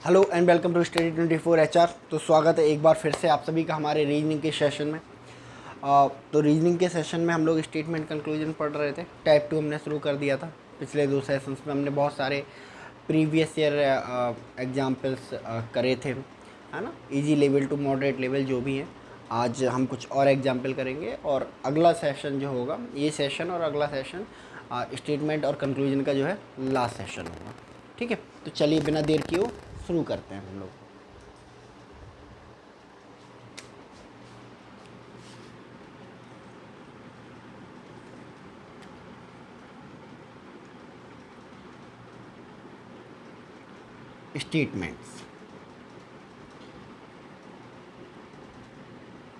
Hello and welcome to Study24HR। तो स्वागत है एक बार फिर से आप सभी का हमारे रीजनिंग के सेशन में। तो रीजनिंग के सेशन में हम लोग स्टेटमेंट कंक्लूजन पढ़ रहे थे। टाइप 2 हमने शुरू कर दिया था। पिछले दो सेशंस में हमने बहुत सारे प्रीवियस ईयर एग्जाम्पल्स करे थे, है ना, easy level to moderate level जो भी हैं। आज हम कुछ और एग्जाम्पल करेंगे और अगला सेशन जो होगा, ये सेशन और अगला सेशन स्टेटमेंट और कंक्लूजन का जो है लास्ट सेशन होगा। ठीक है, तो चलिए बिना देर किए शुरू करते हैं हम लोग। स्टेटमेंट्स।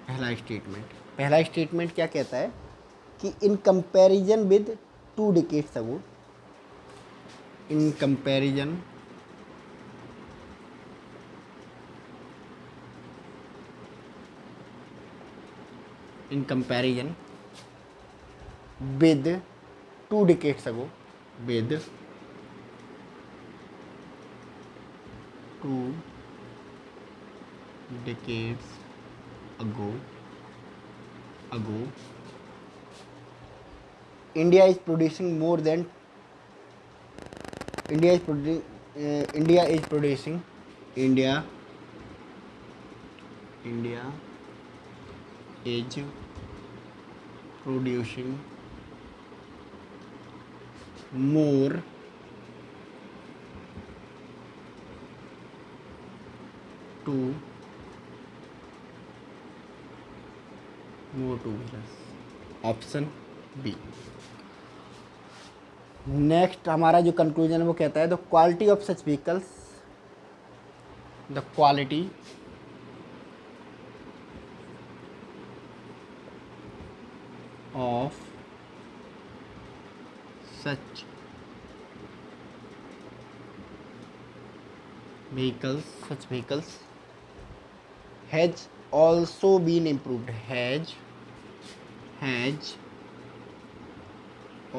पहला स्टेटमेंट क्या कहता है कि in comparison with 2 decades ago, in comparison in comparison with 2 decades ago, with 2 decades ago, India is producing more than India is producing India is producing India is producing more two wheelers। Option B. Next हमारा जो conclusion है वो कहता है the quality of such vehicles, the quality of such vehicles has also been improved, has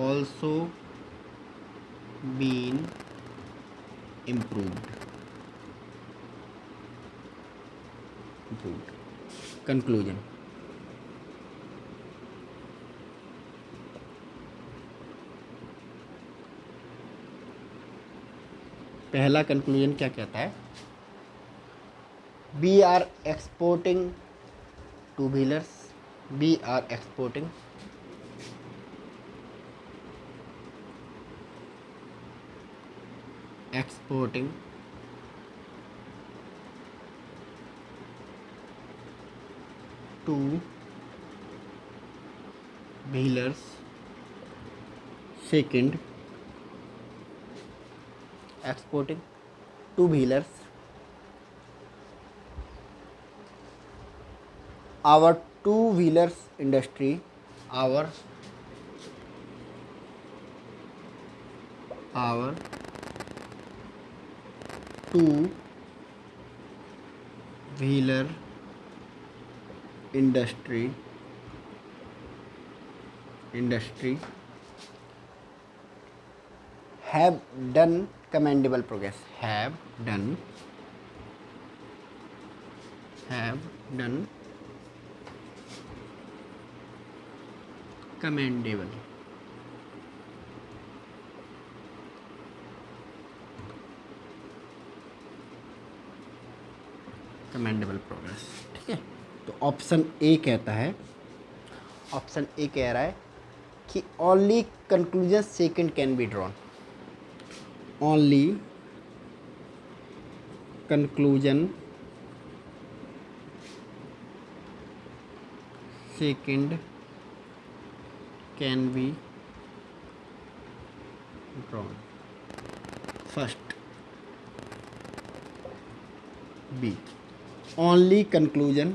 also been improved। Conclusion. पहला conclusion क्या कहता है? We are exporting two wheelers, we are exporting two wheelers. Second, exporting two wheelers our two wheelers industry, our two wheeler industry have done commendable progress, have done commendable progress. ठीक है, तो option A कहता है, option ए कह रहा है कि only conclusion second can be drawn, only conclusion second can be drawn. First B, only conclusion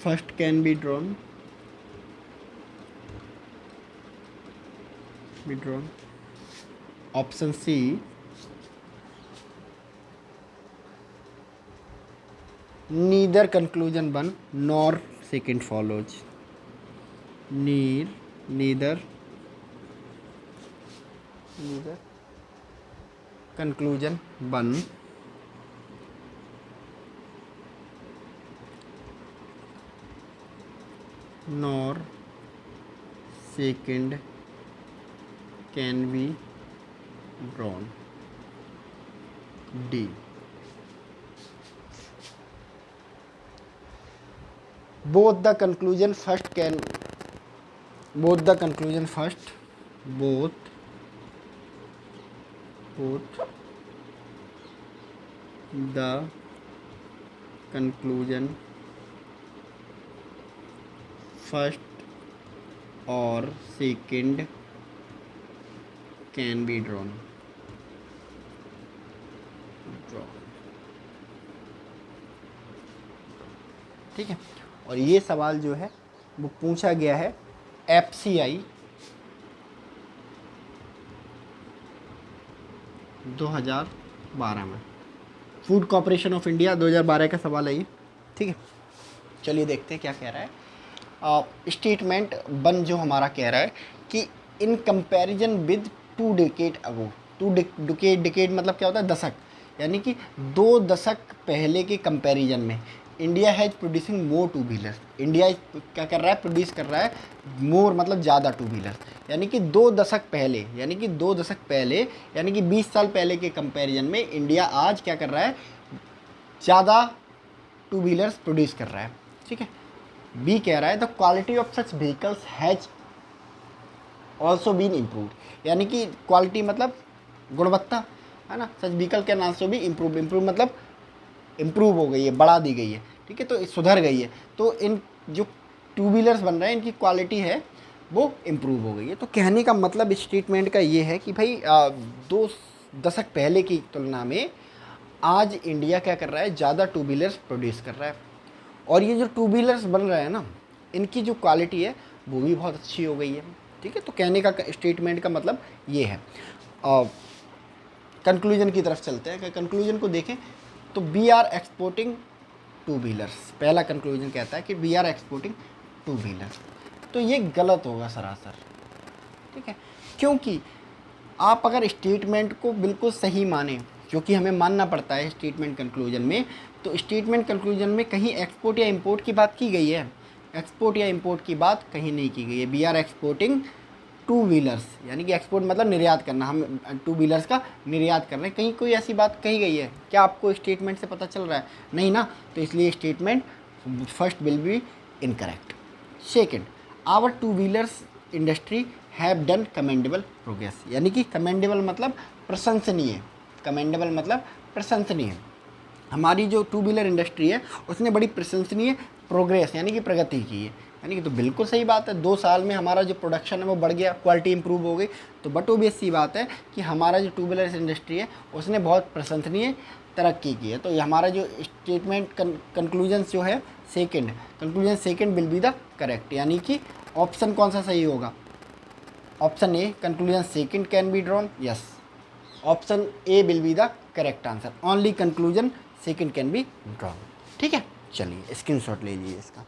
first can be drawn, option C, neither conclusion 1 nor second follows, neither user conclusion 1 nor second can be drawn. D. Both the conclusion first can both the conclusion first both the conclusion first or second can be drawn. ठीक है। और ये सवाल जो है वो पूछा गया है FCI 2012 में, फूड कॉर्पोरेशन ऑफ इंडिया 2012 का सवाल है ये। ठीक है, चलिए देखते हैं क्या कह रहा है। स्टेटमेंट 1 जो हमारा कह रहा है कि in comparison with 2 decade ago, 2 decade मतलब क्या होता है, दशक, यानी कि 2 दशक पहले के कंपैरिजन में India has producing more two wheelers. India क्या कर रहा है, प्रोड्यूस कर रहा है मोर मतलब ज़्यादा टू व्हीलर्स, यानी कि 2 दशक पहले, यानी कि 2 दशक पहले, यानी कि 20 साल पहले के कंपैरिजन में इंडिया आज क्या कर रहा है, ज़्यादा टू व्हीलर्स प्रोड्यूस कर रहा है। ठीक है। बी कह रहा है the quality of such vehicles has also been improve, यानी कि क्वालिटी मतलब गुणवत्ता, है ना, such vehicle can also be improve, improve मतलब इम्प्रूव हो गई है, बढ़ा दी गई है। ठीक है, तो सुधर गई है। तो इन जो टू व्हीलर्स बन रहे हैं इनकी क्वालिटी है वो इम्प्रूव हो गई है। तो कहने का मतलब स्टेटमेंट का ये है कि भाई 2 दशक पहले की तुलना में आज इंडिया क्या कर रहा है, ज़्यादा टू व्हीलर्स प्रोड्यूस कर रहा है। और ये जो टू व्हीलर्स बन रहे हैं ना, इनकी जो क्वालिटी है वो भी बहुत अच्छी हो गई है। ठीक है, तो कहने का स्टेटमेंट का मतलब ये है। कंक्लूजन की तरफ चलते हैं। कंक्लूजन को देखें तो we are exporting two wheelers, पहला कंक्लूजन कहता है कि we are exporting two wheelers. तो ये गलत होगा सरासर। ठीक है, क्योंकि आप अगर स्टेटमेंट को बिल्कुल सही माने, क्योंकि हमें मानना पड़ता है स्टेटमेंट कंक्लूजन में, तो स्टेटमेंट कंक्लूजन में कहीं एक्सपोर्ट या इंपोर्ट की बात की गई है, एक्सपोर्ट या इंपोर्ट की बात कहीं नहीं की गई है। We are exporting two wheelers, यानी कि एक्सपोर्ट मतलब निर्यात करना, हम टू व्हीलर्स का निर्यात कर रहे हैं। कहीं कोई ऐसी बात कही गई है क्या, आपको स्टेटमेंट से पता चल रहा है? नहीं ना, तो इसलिए statement first will be incorrect. Second, our two wheelers industry have done commendable progress, यानी कि कमेंडेबल मतलब प्रशंसनीय, कमेंडेबल मतलब प्रशंसनीय। हमारी जो टू व्हीलर इंडस्ट्री है उसने बड़ी प्रशंसनीय प्रोग्रेस यानी कि प्रगति की है, यानी कि तो बिल्कुल सही बात है। 2 साल में हमारा जो प्रोडक्शन है वो बढ़ गया, क्वालिटी इंप्रूव हो गई, तो बट ओबियस सी बात है कि हमारा जो टू व्हीलर इंडस्ट्री है उसने बहुत प्रशंसनीय तरक्की की है। तो ये हमारा जो स्टेटमेंट कंक्लूजन जो है second, conclusion second will be the correct, यानी कि ऑप्शन कौन सा सही होगा? Option A, conclusion second can be drawn, yes, option A will be the correct answer, only conclusion second can be drawn. ठीक है, चलिए स्क्रीनशॉट ले लीजिए इसका।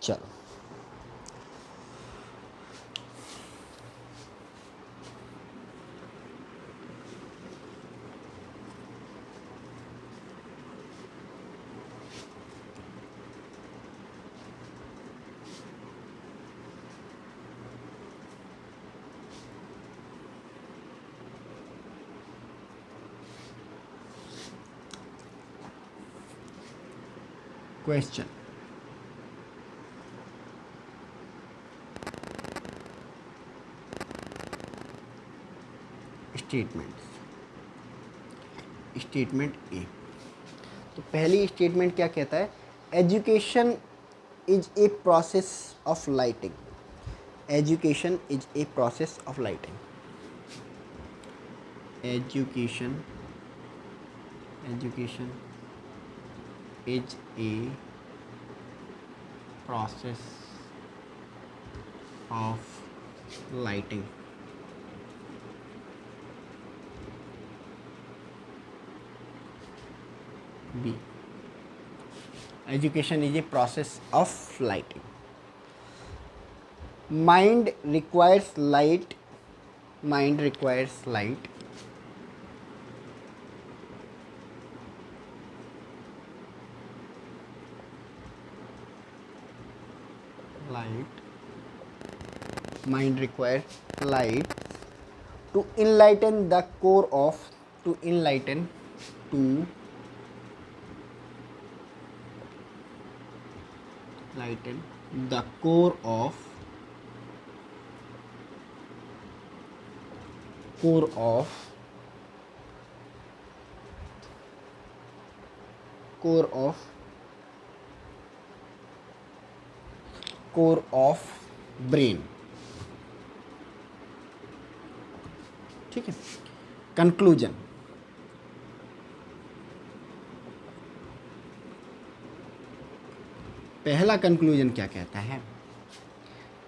चलो क्वेश्चन, स्टेटमेंट ए। तो पहली स्टेटमेंट क्या कहता है? Education is a process of lighting, education is a process of lighting, education education is a process of lighting. B, education is a process of lighting. Mind requires light. Mind requires light. Light. Mind requires light to enlighten the core of. To enlighten. To lighten the core of. Core of. Core of. Core of brain. ठीक है. Conclusion. पहला conclusion क्या कहता है?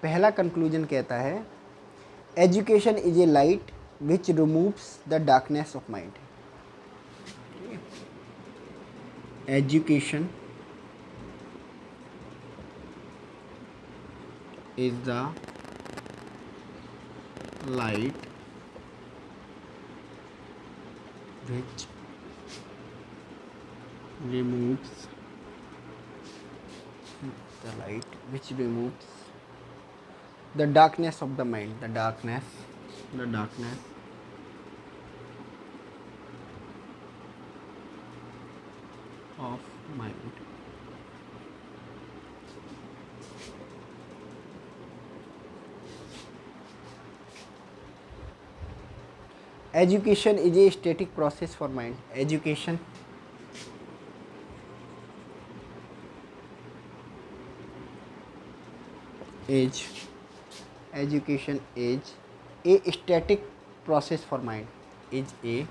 पहला conclusion कहता है education is A light which removes the darkness of mind. Education is the light which removes the light which removes the darkness of the mind, the darkness of mind. Education is a static process for mind. Education is a static process for mind. Is a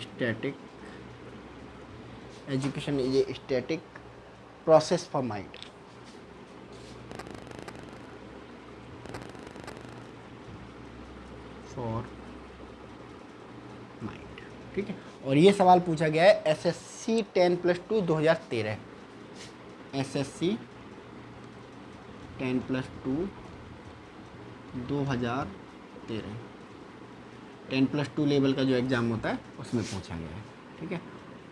static. Education is a static process for mind. For mind. ठीक है. और ये सवाल पूछा गया है SSC 10+2 2013. SSC 10+2 2013 10+2 level का जो एग्ज़ाम होता है उसमें पूछा गया है. ठीक है.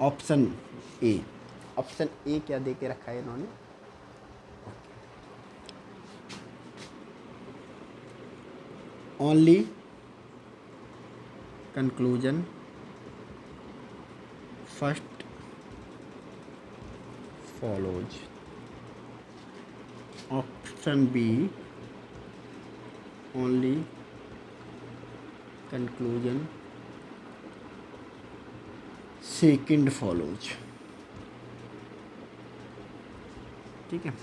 ऑप्शन ए क्या दे के रखा है इन्होंने? Only conclusion first follows. Option B, only conclusion second follows. ठीक है.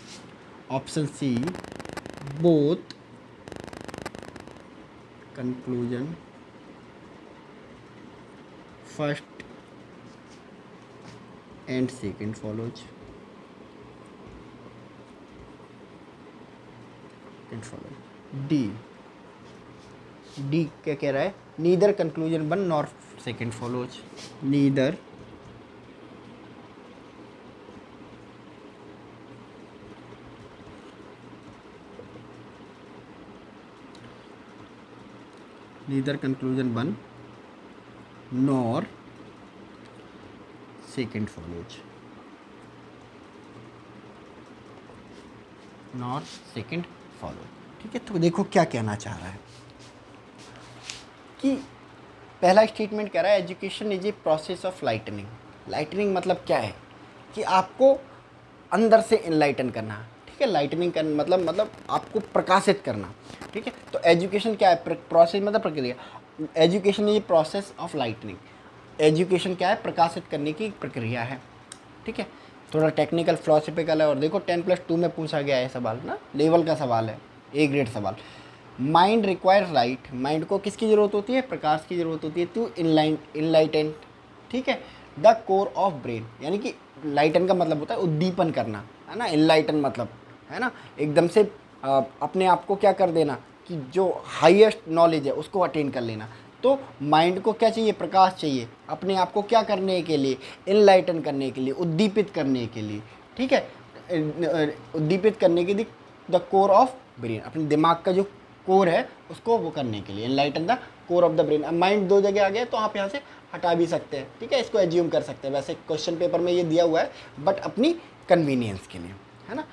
Option C, both conclusion first and second follows. D क्या कह रहा है? Neither conclusion one nor second follows. Neither conclusion one nor second follows. Nor second follow. ठीक है. तो देखो क्या कहना चाह रहा है कि पहला स्टेटमेंट कह रहा है education is a process of lightning. Lightning मतलब क्या है कि आपको अंदर से इनलाइटन करना. ठीक है. लाइटनिंग करना मतलब आपको प्रकाशित करना. ठीक है. तो एजुकेशन क्या है? प्रोसेस मतलब प्रक्रिया. Education is a process of lightning. Education क्या है? प्रकाशित करने की प्रक्रिया है. ठीक है. थोड़ा टेक्निकल फिलोसफिकल है. और देखो 10+2 में पूछा गया है सवाल ना, लेवल का सवाल है, ए ग्रेड सवाल. Mind requires light. माइंड को किसकी ज़रूरत होती है? प्रकाश की ज़रूरत होती है. To enlighten. ठीक है. द कोर ऑफ ब्रेन, यानी कि लाइटन का मतलब होता है उद्दीपन करना, है ना. इनलाइटन मतलब है ना एकदम से अपने आप को क्या कर देना कि जो हाईएस्ट नॉलेज है उसको अटेन कर लेना. तो माइंड को क्या चाहिए, प्रकाश चाहिए अपने आप को क्या करने के लिए, इनलाइटन करने के लिए, उद्दीपित करने के लिए, ठीक है, उद्दीपित करने के लिए, द कोर ऑफ ब्रेन, अपने दिमाग का जो कोर है उसको वो करने के लिए, enlighten the core of the brain. अब माइंड दो जगह आ गया तो आप यहाँ से हटा भी सकते हैं, ठीक है, इसको एज्यूम कर सकते हैं, वैसे क्वेश्चन पेपर में ये दिया हुआ है बट अपनी कन्वीनियंस के लिए, है ना।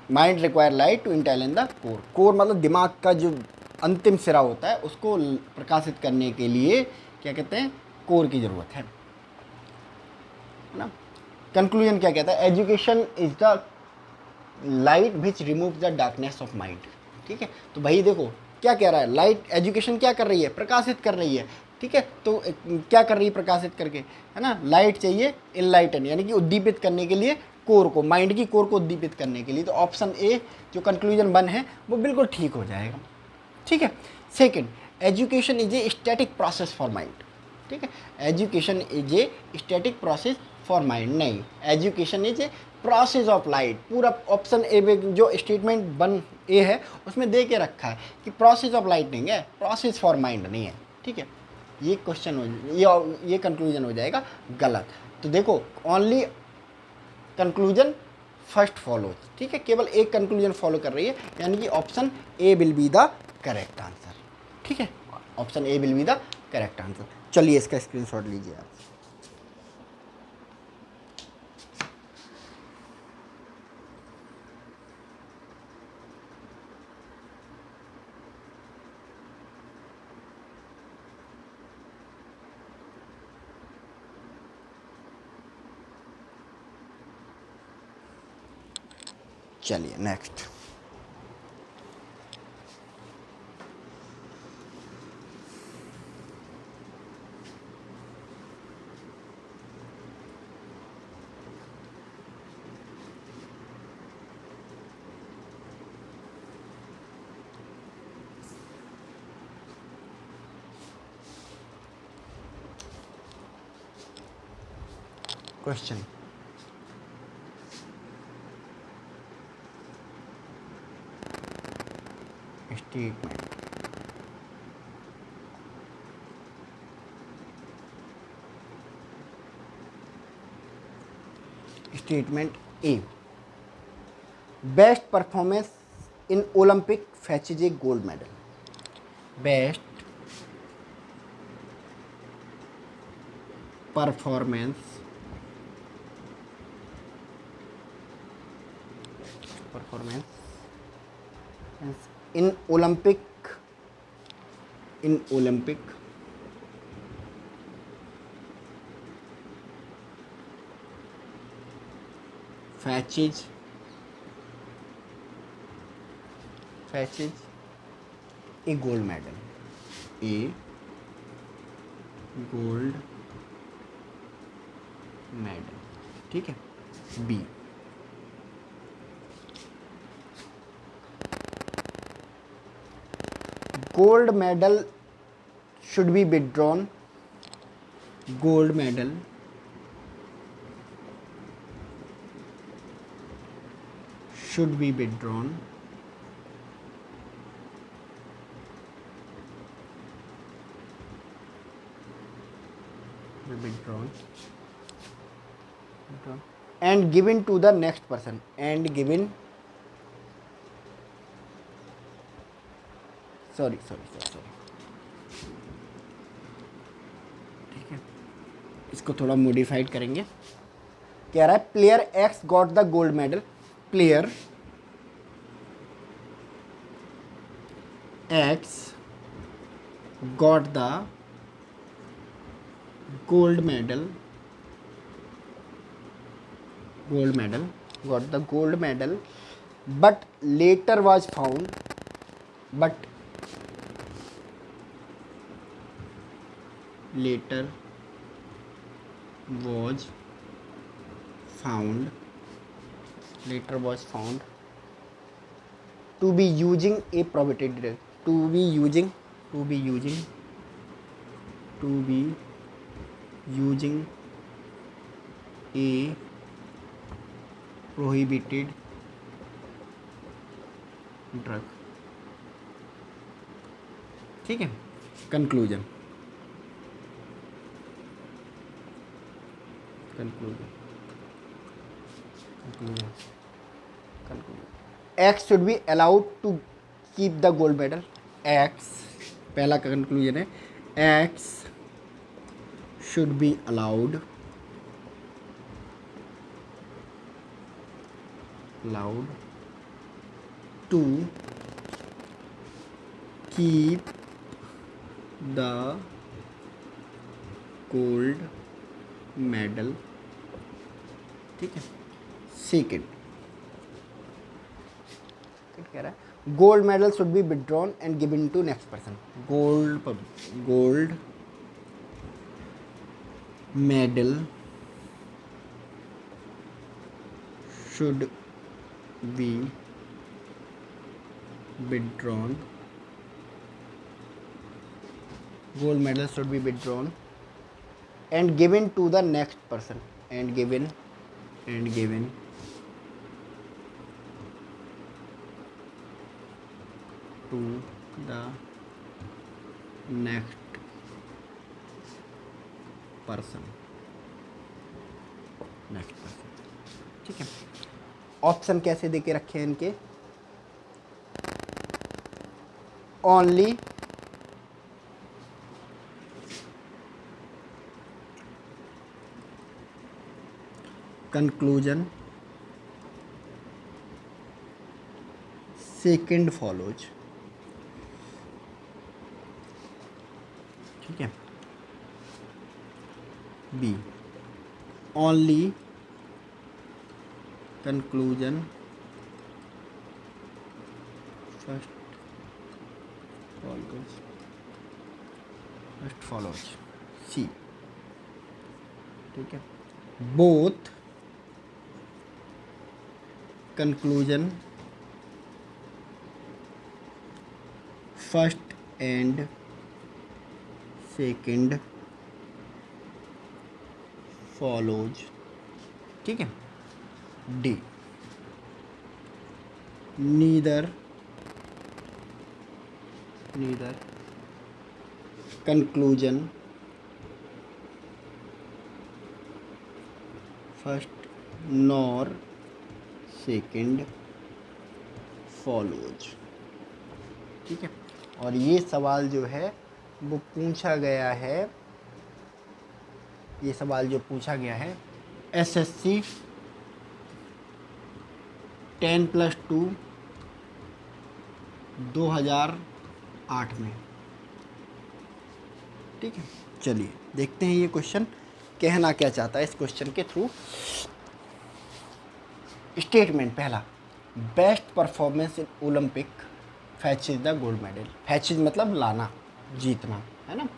Mind require light to intelligent the core, core मतलब दिमाग का जो अंतिम सिरा होता है उसको प्रकाशित करने के लिए क्या कहते हैं, कोर की ज़रूरत है ना। कंक्लूजन क्या कहता है, education is the light which remove the darkness of mind, ठीक है। तो भाई देखो क्या कह रहा है, लाइट एजुकेशन क्या कर रही है, प्रकाशित कर रही है, ठीक है। तो क्या कर रही है प्रकाशित करके, है ना, लाइट चाहिए इनलाइटन यानी कि उद्दीपित करने के लिए कोर को, माइंड की कोर को उद्दीपित करने के लिए। तो ऑप्शन ए जो कंक्लूजन 1 है वो बिल्कुल ठीक हो जाएगा, ठीक है। Second, education is a static process for mind, ठीक है, education is a static process for mind, नहीं, education is a process of light. पूरा ऑप्शन ए में जो स्टेटमेंट 1 ए है उसमें दे के रखा है कि प्रोसेस ऑफ लाइट नहीं है, प्रोसेस फॉर माइंड नहीं है, ठीक है। ये क्वेश्चन हो, ये कंक्लूजन हो जाएगा गलत। तो देखो ओनली कंक्लूजन फर्स्ट फॉलो, ठीक है, केवल एक कंक्लूजन फॉलो कर रही है, यानी कि option A will be the correct answer, ठीक है, option A will be the correct answer. चलिए इसका स्क्रीनशॉट लीजिए आप। चलिए next, question, statement, statement A, best performance in Olympic fetches a gold medal, best performance in Olympic, in Olympic fetches a gold medal, a gold medal, ठीक है। B, gold medal should be withdrawn, gold medal should be withdrawn and given to the next person, and given, sorry, ठीक है, इसको थोड़ा modified करेंगे। कह रहा है player x got the gold medal, player x got the gold medal, got the gold medal, but later was found, to be using a prohibited drug, to be using a prohibited drug, ठीक है। Conclusion, conclusion X should be allowed to keep the gold medal. X, पहला conclusion है, X should be allowed to keep the gold medal. ठीक है। Second कह रहा है gold medal should be withdrawn and given to next person. Gold medal should be withdrawn, gold medal should be withdrawn and given to the next person, and given to the next person। ठीक है। Option कैसे देके रखे हैं इनके, only conclusion second follows. ठीक है। B, only conclusion first follows. C, ठीक है। Both conclusion first and second follows. ठीक है। D, neither conclusion first nor second follows. ठीक है। और ये सवाल जो है वो पूछा गया है, ये सवाल जो पूछा गया है एसएससी 10+2 2008 में। ठीक है। चलिए देखते हैं ये क्वेश्चन कहना क्या चाहता है इस क्वेश्चन के थ्रू। स्टेटमेंट पहला, best performance in Olympic fetches the gold medal. Fetches मतलब लाना, जीतना, है ना।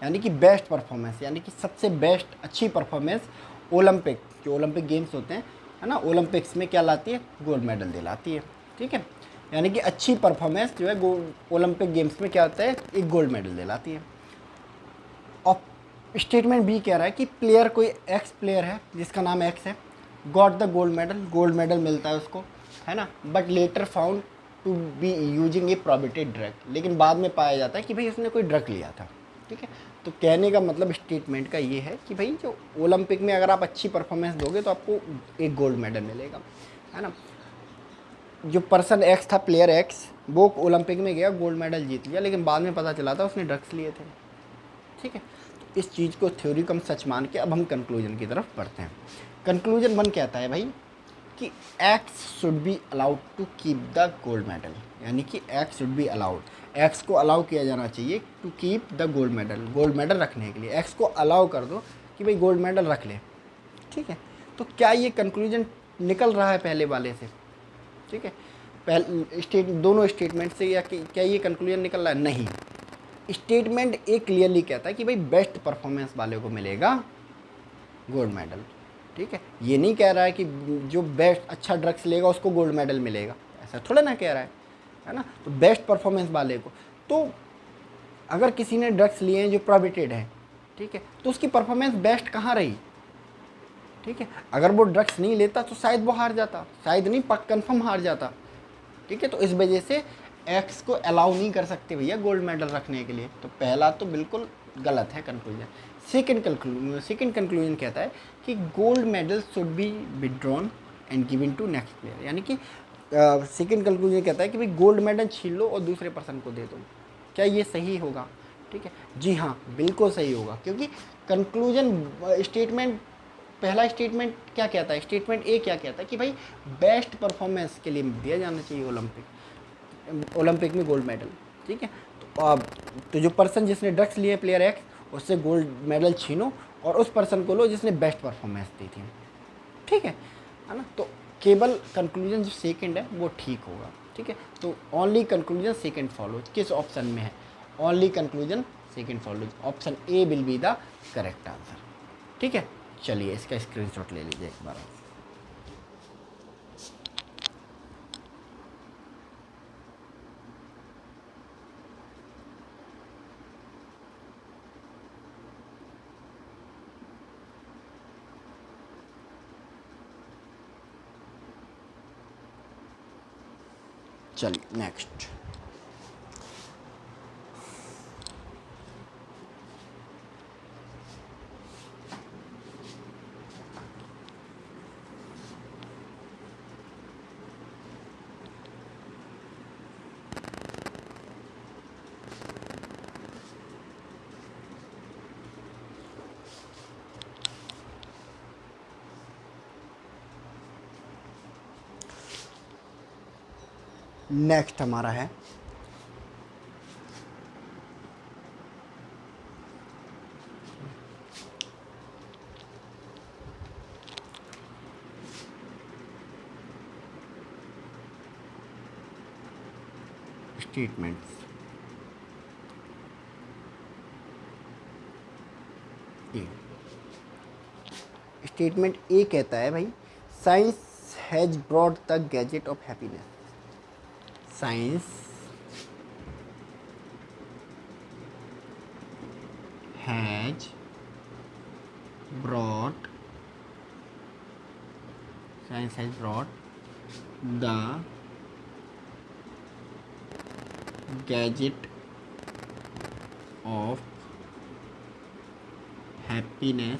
यानी कि बेस्ट परफॉर्मेंस, यानी कि सबसे बेस्ट अच्छी परफॉर्मेंस ओलंपिक, जो ओलंपिक गेम्स होते हैं, है ना, ओलंपिक्स में क्या लाती है, गोल्ड मेडल दिलाती है। ठीक है। यानी कि अच्छी परफॉर्मेंस जो है ओलंपिक गेम्स में क्या होता है, एक गोल्ड मेडल दिलाती है। और स्टेटमेंट बी कह रहा है कि प्लेयर, कोई एक्स प्लेयर है जिसका नाम एक्स है, गॉट द गोल्ड मेडल मिलता है उसको, है ना, but later found to be using a prohibited drug. लेकिन बाद में पाया जाता है कि भाई उसने कोई ड्रग लिया था। ठीक है। तो कहने का मतलब स्टेटमेंट का ये है कि भाई जो ओलंपिक में अगर आप अच्छी परफॉर्मेंस दोगे तो आपको एक गोल्ड मेडल मिलेगा, है ना। जो पर्सन एक्स था, प्लेयर एक्स, वो ओलंपिक में गया, गोल्ड मेडल जीत लिया, लेकिन बाद में पता चला था उसने ड्रग्स लिए थे। ठीक है। तो इस चीज़ को थ्योरी कम सच मान के अब हम कंक्लूजन की तरफ बढ़ते हैं। कंक्लूजन 1 कहता है भाई कि X should be allowed to keep the gold medal. यानी कि X should be allowed, X को अलाउ किया जाना चाहिए to keep the gold medal रखने के लिए। एक्स को अलाउ कर दो कि भाई गोल्ड मेडल रख ले। ठीक है। तो क्या ये कंक्लूजन निकल रहा है पहले वाले से? ठीक है। दोनों स्टेटमेंट से या क्या ये कंक्लूजन निकल रहा है? नहीं। स्टेटमेंट एक क्लियरली कहता है कि भाई बेस्ट परफॉर्मेंस वाले को मिलेगा गोल्ड मेडल। ठीक है। ये नहीं कह रहा है कि जो बेस्ट अच्छा ड्रग्स लेगा उसको गोल्ड मेडल मिलेगा, ऐसा थोड़ा ना कह रहा है ना। तो बेस्ट परफॉर्मेंस वाले को, तो अगर किसी ने ड्रग्स लिए हैं जो प्रोहिबिटेड है, ठीक है, तो उसकी परफॉर्मेंस बेस्ट कहाँ रही? ठीक है। अगर वो ड्रग्स नहीं लेता तो शायद वो हार जाता, शायद नहीं, पक कन्फर्म हार जाता। ठीक है। तो इस वजह से एक्स को अलाउ नहीं कर सकते भैया गोल्ड मेडल रखने के लिए। तो पहला तो बिल्कुल गलत है कंक्लूजन। सेकेंड कंक्लूजन कहता है कि gold medal should be withdrawn and given to next player, यानी कि सेकेंड कंक्लूजन कहता है कि भाई गोल्ड मेडल छीन लो और दूसरे पर्सन को दे दो। क्या ये सही होगा? ठीक है, जी हाँ, बिल्कुल सही होगा, क्योंकि कंक्लूजन स्टेटमेंट, पहला स्टेटमेंट क्या कहता है, स्टेटमेंट ए क्या कहता है कि भाई बेस्ट परफॉर्मेंस के लिए दिया जाना चाहिए ओलंपिक में गोल्ड मेडल। ठीक है, तो जो पर्सन जिसने ड्रग्स लिए प्लेयर एक्स, उससे गोल्ड मेडल छीनो और उस पर्सन को लो जिसने बेस्ट परफॉर्मेंस दी थी। ठीक है ना? तो केवल कंक्लूजन जो सेकंड है वो ठीक होगा। ठीक है, तो ओनली कंक्लूजन सेकंड फॉलो किस ऑप्शन में है? Only conclusion second follow, option A will be the correct answer. ठीक है, चलिए इसका स्क्रीनशॉट ले लीजिए एक बार। चलिए नेक्स्ट। नेक्स्ट हमारा है स्टेटमेंट्स। ए, स्टेटमेंट ए कहता है भाई science has brought the gadget of happiness. Science has brought the gadget of happiness,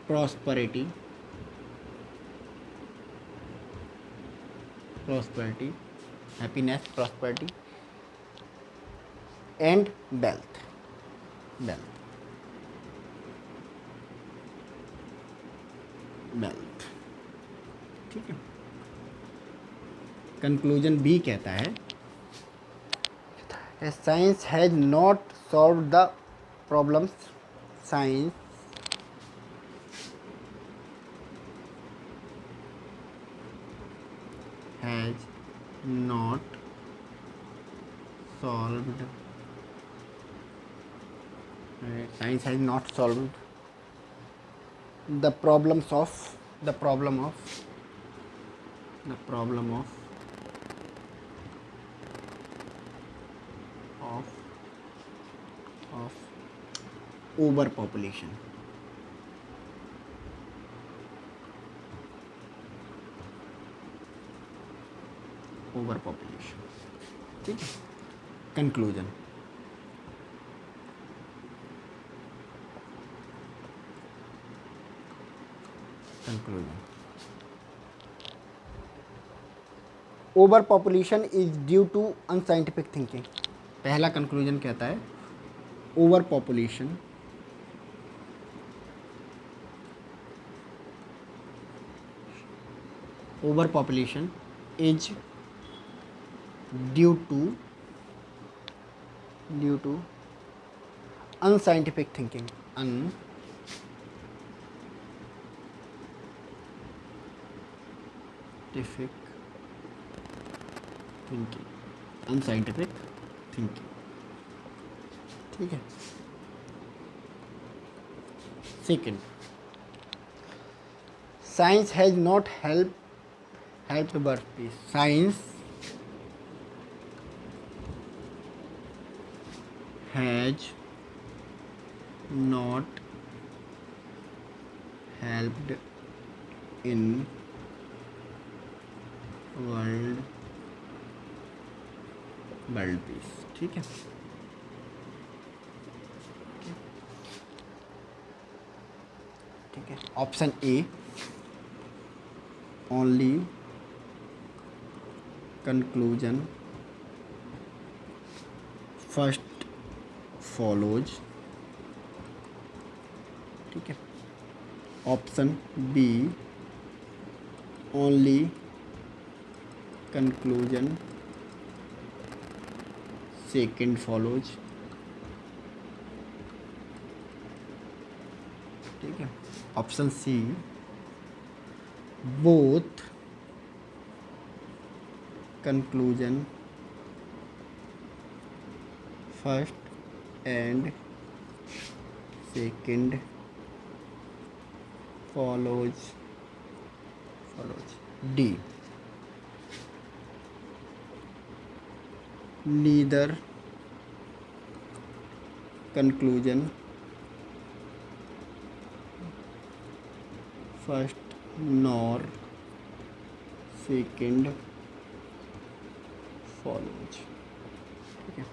prosperity, happiness, prosperity and wealth। ठीक है, कंक्लूजन बी कहता है science has not solve the problems. Science has not solved the problems of the problem of overpopulation। ठीक है, conclusion overpopulation is due to unscientific thinking. पहला conclusion कहता है overpopulation is due to unscientific thinking. Unscientific thinking. ठीक है, second science has not help birth peace. Science has not helped in world peace. ठीक है, option A only conclusion first follows, ठीक है। Option B only conclusion second follows, ठीक है। Option C both conclusion first and second follows, D neither conclusion first nor second follows, ठीक है,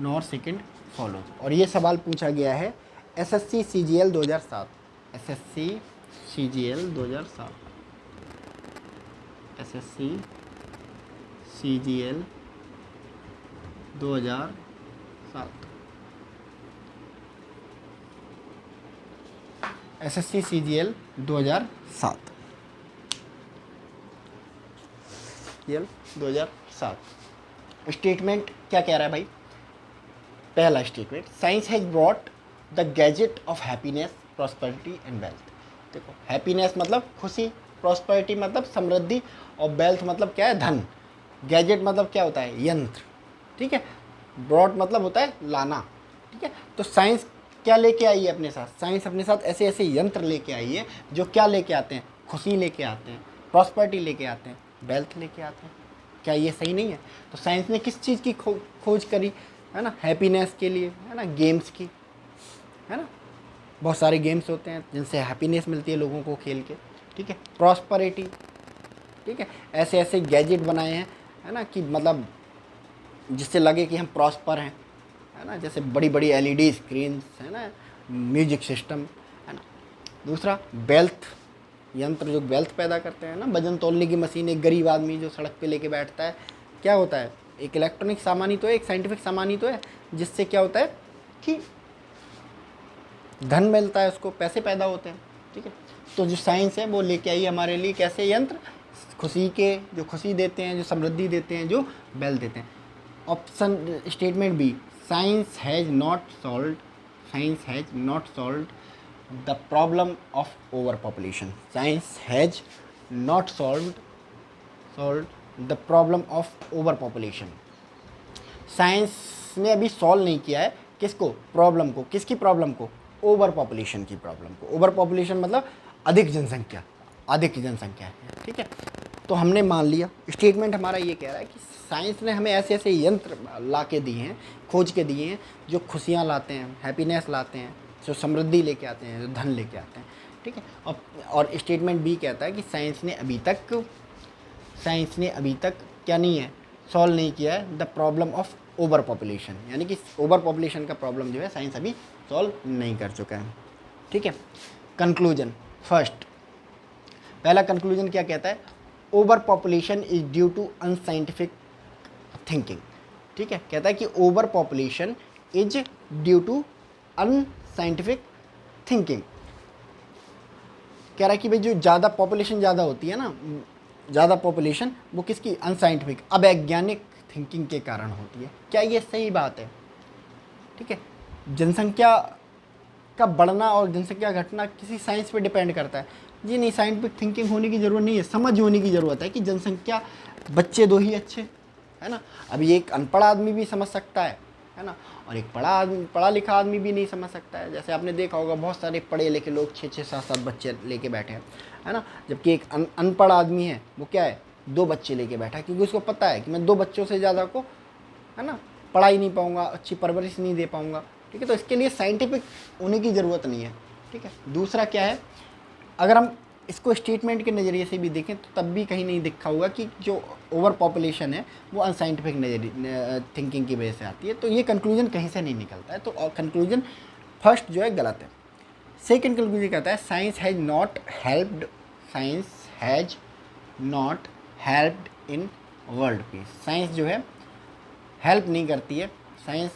nor second follows. और ये सवाल पूछा गया है SSC CGL 2007, SSC CGL 2007, SSC CGL 2007, SSC CGL 2007, CGL 2007। Statement क्या कह रहा है भाई? पहला statement, science has brought the gadget of happiness prosperity and wealth. देखो, हैप्पीनेस मतलब खुशी, प्रॉस्पेरिटी मतलब समृद्धि, और वेल्थ मतलब क्या है? धन। गैजेट मतलब क्या होता है? यंत्र, ठीक है। ब्रॉड मतलब होता है लाना, ठीक है। तो साइंस क्या लेके आई है अपने साथ? साइंस अपने साथ ऐसे ऐसे यंत्र लेके आई है जो क्या लेके आते हैं? खुशी लेके आते हैं, प्रॉस्पेरिटी लेके आते हैं, वेल्थ लेके आते हैं। क्या ये सही नहीं है? तो साइंस ने किस चीज़ की खोज करी, है ना? हैप्पीनेस के लिए, है ना, गेम्स की, है ना। बहुत सारे गेम्स होते हैं जिनसे हैप्पीनेस मिलती है लोगों को खेल के, ठीक है। प्रॉस्पेरिटी, ठीक है, ऐसे ऐसे गैजेट बनाए हैं, है ना, कि मतलब जिससे लगे कि हम प्रॉस्पर हैं, है ना। जैसे बड़ी बड़ी एलईडी स्क्रीन्स, है ना, म्यूजिक सिस्टम, है ना। दूसरा वेल्थ, यंत्र जो वेल्थ पैदा करते हैं ना, वजन तोलने की मशीन। एक गरीब आदमी जो सड़क पे लेके बैठता है, क्या होता है? एक इलेक्ट्रॉनिक सामान ही तो है, एक साइंटिफिक सामान ही तो है, जिससे क्या होता है कि धन मिलता है, उसको पैसे पैदा होते हैं, ठीक है। तो जो साइंस है वो लेके आई हमारे लिए कैसे यंत्र? खुशी के, जो खुशी देते हैं, जो समृद्धि देते हैं, जो वेल्थ देते हैं। Option statement B, science has not solved, science has not solved the problem of overpopulation. Science has not solved the problem of overpopulation. साइंस ने अभी सॉल्व नहीं किया है किसको? प्रॉब्लम को। किसकी प्रॉब्लम को? ओवर पॉपुलेशन की प्रॉब्लम को। ओवर पॉपुलेशन मतलब अधिक जनसंख्या, अधिक जनसंख्या है, ठीक है। तो हमने मान लिया, स्टेटमेंट हमारा ये कह रहा है कि साइंस ने हमें ऐसे ऐसे यंत्र ला के दिए हैं, खोज के दिए हैं, जो खुशियाँ लाते हैं, हैप्पीनेस लाते हैं, जो समृद्धि लेके आते हैं, जो धन लेके आते हैं, ठीक है। और स्टेटमेंट बी कहता है कि साइंस ने अभी तक क्या नहीं है? सॉल्व नहीं किया है the problem of over population, यानी कि ओवर पॉपुलेशन का प्रॉब्लम जो है साइंस अभी सॉल्व नहीं कर चुका है, ठीक है। कंक्लूजन फर्स्ट, पहला कंक्लूजन क्या कहता है? Overpopulation is due to unscientific thinking, ठीक है। कहता है कि overpopulation is due to unscientific thinking. कह रहा है कि भाई जो ज़्यादा पॉपुलेशन ज़्यादा होती है ना, ज़्यादा पॉपुलेशन, वो किसकी? अनसाइंटिफिक, अवैज्ञानिक थिंकिंग के कारण होती है। क्या ये सही बात है? ठीक है। जनसंख्या का बढ़ना और जनसंख्या घटना किसी साइंस पे डिपेंड करता है? जी नहीं, साइंटिफिक थिंकिंग होने की ज़रूरत नहीं है, समझ होने की ज़रूरत है कि जनसंख्या, बच्चे दो ही अच्छे, है ना। अभी एक अनपढ़ आदमी भी समझ सकता है ना, और एक पढ़ा लिखा आदमी भी नहीं समझ सकता है। जैसे आपने देखा होगा बहुत सारे पढ़े लिखे लोग 6-6, 7-7 बच्चे लेके बैठे हैं, है ना। जबकि एक अनपढ़ आदमी है, वो क्या है? 2 बच्चे लेके बैठा है, क्योंकि उसको पता है कि मैं 2 बच्चों से ज़्यादा को, है ना, पढ़ा ही नहीं पाऊँगा, अच्छी परवरिश नहीं दे पाऊँगा, ठीक है। तो इसके लिए साइंटिफिक होने की ज़रूरत नहीं है, ठीक है। दूसरा क्या है, अगर हम इसको स्टेटमेंट के नज़रिए से भी देखें तो तब भी कहीं नहीं दिखा होगा कि जो ओवर पॉपुलेशन है वो अनसाइंटिफिक थिंकिंग की वजह से आती है। तो ये कंक्लूजन कहीं से नहीं निकलता है। तो कंक्लूजन फर्स्ट जो है गलत है। सेकेंड कंक्लूजन कहता है science has not helped in world piece. Science जो है हेल्प नहीं करती है, साइंस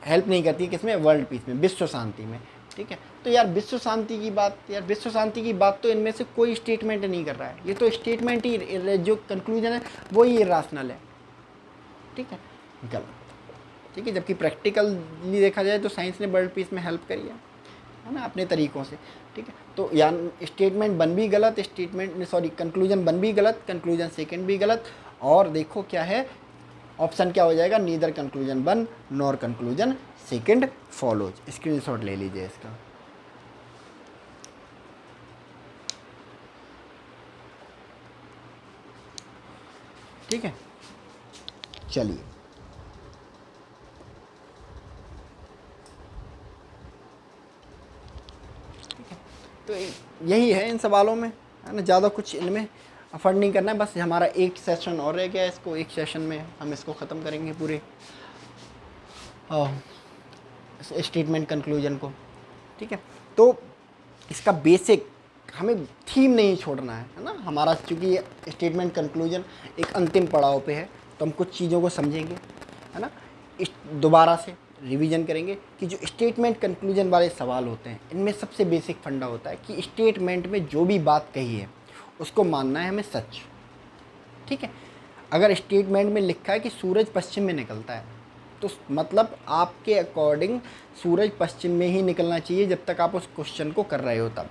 हेल्प नहीं करती है किसमें, वर्ल्ड पीस में, विश्व शांति में। ठीक है, तो यार विश्व शांति की बात तो इनमें से कोई स्टेटमेंट नहीं कर रहा है। ये तो स्टेटमेंट ही, जो कंक्लूजन है वो ही इर्राशनल है। ठीक है, गलत। ठीक है, जबकि प्रैक्टिकली देखा जाए तो साइंस ने वर्ल्ड पीस में हेल्प करी है ना, अपने तरीक़ों से। ठीक है, तो यार स्टेटमेंट बन भी गलत, कंक्लूजन बन भी गलत, कंक्लूजन सेकंड भी गलत। और देखो क्या है, ऑप्शन क्या हो जाएगा, neither conclusion one nor conclusion second follows. Screenshot ले लीजिए इसका। ठीक है, चलिए तो यही है इन सवालों में, है ना, ज़्यादा कुछ इनमें अफर्ड नहीं करना है। बस हमारा एक सेशन और रह गया है, इसको एक सेशन में हम इसको ख़त्म करेंगे पूरे स्टेटमेंट कंक्लूजन को। ठीक है, तो इसका बेसिक हमें थीम नहीं छोड़ना है ना। हमारा चूँकि स्टेटमेंट कंक्लूजन एक अंतिम पड़ाव पे है, तो हम कुछ चीज़ों को समझेंगे, है ना, दोबारा से रिवीजन करेंगे कि जो स्टेटमेंट कंक्लूजन वाले सवाल होते हैं, इनमें सबसे बेसिक फंडा होता है कि स्टेटमेंट में जो भी बात कही है उसको मानना है हमें सच। ठीक है, अगर स्टेटमेंट में लिखा है कि सूरज पश्चिम में निकलता है, तो मतलब आपके अकॉर्डिंग सूरज पश्चिम में ही निकलना चाहिए जब तक आप उस क्वेश्चन को कर रहे हो तब।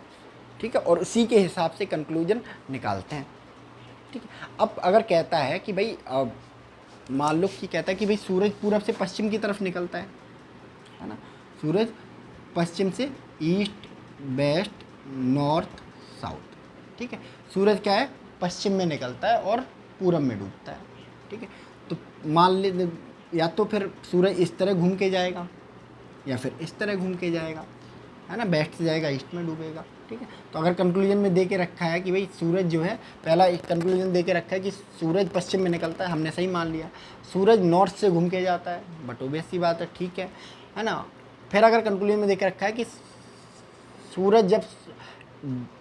ठीक है, और उसी के हिसाब से कंक्लूजन निकालते हैं। ठीक है, अब अगर कहता है कि भाई मान लो कि कहता है कि भाई सूरज पूरब से पश्चिम की तरफ निकलता है ना, सूरज पश्चिम से ईस्ट वेस्ट नॉर्थ साउथ। ठीक है, सूरज क्या है, पश्चिम में निकलता है और पूरब में डूबता है। ठीक है, तो मान ले या तो फिर सूरज इस तरह घूम के जाएगा या फिर इस तरह घूम के जाएगा, है ना, वेस्ट से जाएगा ईस्ट में डूबेगा। ठीक है, तो अगर कंक्लूजन में दे के रखा है कि भाई सूरज जो है, पहला एक कंक्लूजन दे के रखा है कि सूरज पश्चिम में निकलता है, हमने सही मान लिया। सूरज नॉर्थ से घूम के जाता है, बट ओबियस सी बात है, ठीक है ना। फिर अगर कंक्लूजन में दे के रखा है कि सूरज जब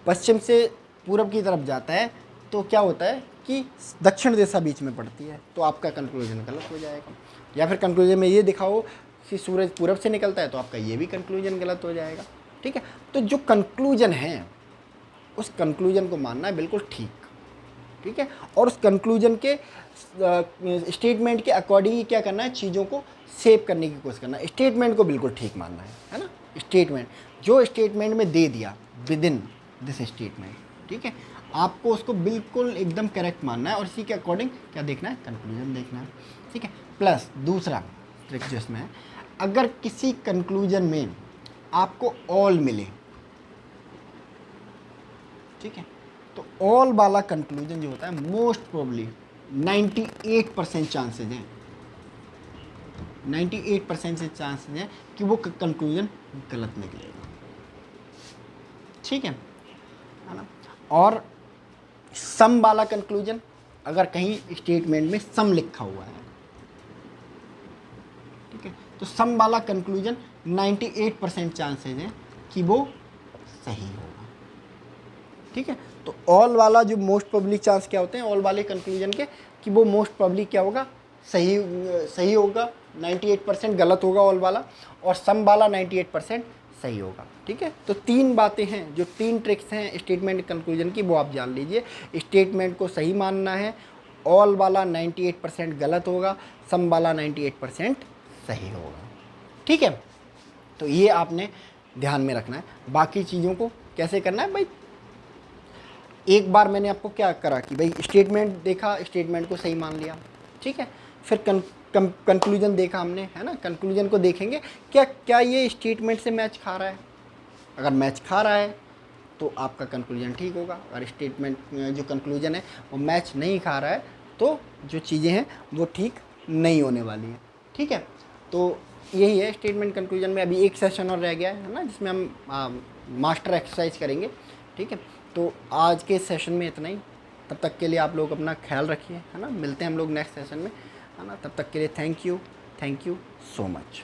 पश्चिम से पूरब की तरफ जाता है तो क्या होता है कि दक्षिण दिशा बीच में पड़ती है, तो आपका कंक्लूजन गलत हो जाएगा। या फिर कंक्लूजन में ये दिखाओ कि सूरज पूरब से निकलता है, तो आपका ये भी कंक्लूजन गलत हो जाएगा। ठीक है, तो जो कंक्लूजन है उस कंक्लूजन को मानना है बिल्कुल ठीक। ठीक है, और उस कंक्लूजन के स्टेटमेंट के अकॉर्डिंग ही क्या करना है, चीज़ों को सेव करने की कोशिश करना है। स्टेटमेंट को बिल्कुल ठीक मानना है ना। स्टेटमेंट जो स्टेटमेंट में दे दिया विद इन दिस स्टेटमेंट, ठीक है, आपको उसको बिल्कुल एकदम करेक्ट मानना है और इसी के अकॉर्डिंग क्या देखना है, कंक्लूजन देखना है। ठीक है, प्लस दूसरा ट्रिक जो इसमें है, अगर किसी कंक्लूजन में आपको ऑल मिले, ठीक है, तो ऑल वाला कंक्लूजन जो होता है मोस्ट प्रोबेबली 98% चांसेज हैं, 98% से चांसेज हैं कि वो कंक्लूजन गलत निकलेगा। ठीक है ना। और सम वाला कंक्लूजन, अगर कहीं स्टेटमेंट में सम लिखा हुआ है, ठीक है, तो सम वाला कंक्लूजन 98% चांसेज हैं कि वो सही होगा। ठीक है, तो ऑल वाला जो मोस्ट प्रोबेबली चांस क्या होते हैं ऑल वाले कंक्लूजन के, कि वो मोस्ट प्रोबेबली क्या होगा, सही होगा, 98% गलत होगा ऑल वाला, और सम वाला 98% सही होगा। ठीक है, तो तीन बातें हैं, जो तीन ट्रिक्स हैं स्टेटमेंट कंक्लूजन की, वो आप जान लीजिए। स्टेटमेंट को सही मानना है, ऑल वाला 98% गलत होगा, सम वाला 98% सही होगा। ठीक है, तो ये आपने ध्यान में रखना है। बाकी चीज़ों को कैसे करना है भाई, एक बार मैंने आपको क्या करा कि भाई स्टेटमेंट देखा, स्टेटमेंट को सही मान लिया। ठीक है, फिर कंक्लूजन देखा हमने, है ना, कंक्लूजन को देखेंगे क्या ये स्टेटमेंट से मैच खा रहा है। अगर मैच खा रहा है तो आपका कंक्लूजन ठीक होगा। अगर स्टेटमेंट जो कंक्लूजन है वो मैच नहीं खा रहा है तो जो चीज़ें हैं वो ठीक नहीं होने वाली हैं। ठीक है, तो यही है स्टेटमेंट कंक्लूजन में। अभी एक सेशन और रह गया है ना, जिसमें हम मास्टर एक्सरसाइज करेंगे। ठीक है, तो आज के सेशन में इतना ही। तब तक के लिए आप लोग अपना ख्याल रखिए, है ना, मिलते हैं हम लोग नेक्स्ट सेशन में, है ना। तब तक के लिए थैंक यू सो मच।